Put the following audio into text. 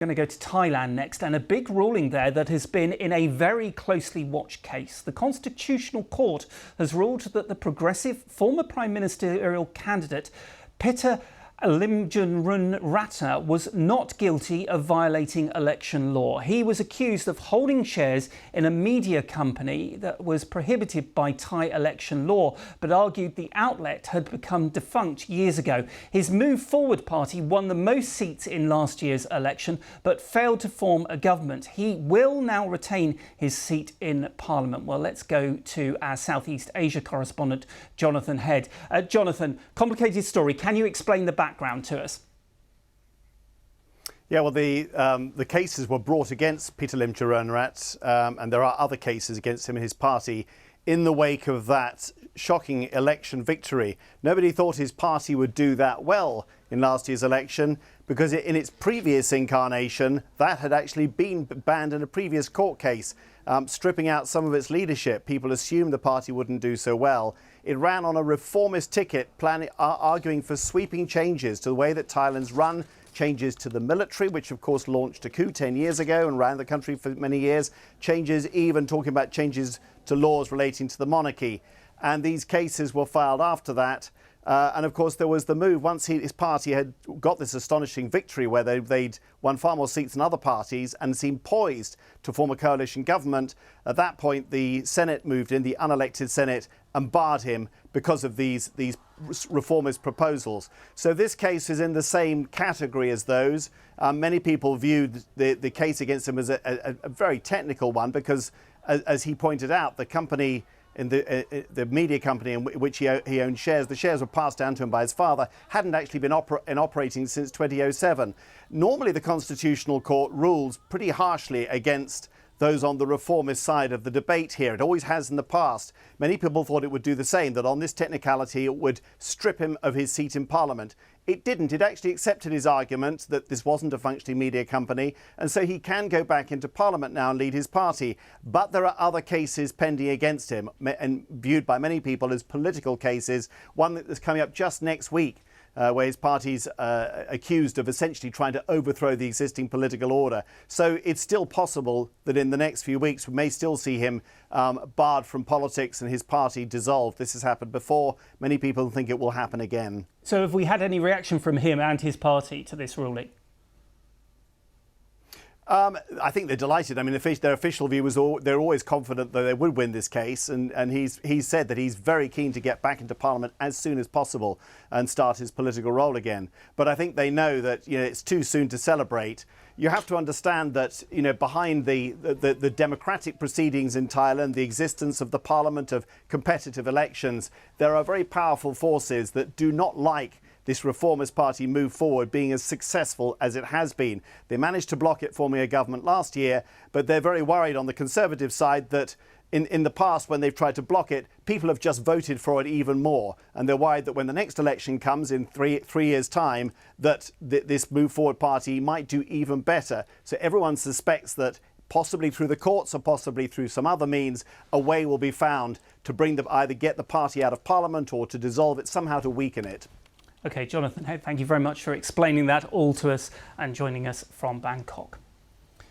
We're going to go to Thailand next, and a big ruling there that has been in a very closely watched case. The Constitutional Court has ruled that the progressive former Prime Ministerial candidate Pita Limjaroenrat was not guilty of violating election law. He was accused of holding shares in a media company that was prohibited by Thai election law, but argued the outlet had become defunct years ago. His Move Forward party won the most seats in last year's election, but failed to form a government. He will now retain his seat in Parliament. Well, let's go to our Southeast Asia correspondent, Jonathan Head. Jonathan, complicated story. Can you explain the background to us? Yeah, well, the cases were brought against Pita Limjaroenrat, and there are other cases against him and his party in the wake of that shocking election victory. Nobody thought his party would do that well in last year's election because in its previous incarnation, that had actually been banned in a previous court case, stripping out some of its leadership. People assumed the party wouldn't do so well. It ran on a reformist ticket, arguing for sweeping changes to the way that Thailand's run, changes to the military, which of course launched a coup 10 years ago and ran the country for many years, changes, even talking about changes to laws relating to the monarchy. And these cases were filed after that. And of course, there was the move once his party had got this astonishing victory where they'd won far more seats than other parties and seemed poised to form a coalition government. At that point, the Senate moved in, the unelected Senate, and barred him because of these reformist proposals. So this case is in the same category as those. Many people viewed the case against him as a very technical one because, as he pointed out, the company in the media company in which he owned shares, the shares were passed down to him by his father, hadn't actually been operating since 2007. Normally, the Constitutional Court rules pretty harshly against those on the reformist side of the debate here. It always has in the past. Many people thought it would do the same, that on this technicality it would strip him of his seat in Parliament. It didn't. It actually accepted his argument that this wasn't a functioning media company, and so he can go back into Parliament now and lead his party. But there are other cases pending against him and viewed by many people as political cases. One that's coming up just next week, where his party's accused of essentially trying to overthrow the existing political order. So it's still possible that in the next few weeks we may still see him barred from politics and his party dissolved. This has happened before. Many people think it will happen again. So have we had any reaction from him and his party to this ruling? I think they're delighted. I mean, their official view was they're always confident that they would win this case, and he's said that he's very keen to get back into Parliament as soon as possible and start his political role again. But I think they know that it's too soon to celebrate. You have to understand that behind the democratic proceedings in Thailand, the existence of the Parliament, of competitive elections, there are very powerful forces that do not like this reformist party Move Forward being as successful as it has been. They managed to block it forming a government last year, but they're very worried on the Conservative side that in the past, when they've tried to block it, people have just voted for it even more. And they're worried that when the next election comes in three years' time, that this Move Forward party might do even better. So everyone suspects that possibly through the courts or possibly through some other means, a way will be found to either get the party out of Parliament or to dissolve it, somehow to weaken it. OK, Jonathan, thank you very much for explaining that all to us and joining us from Bangkok.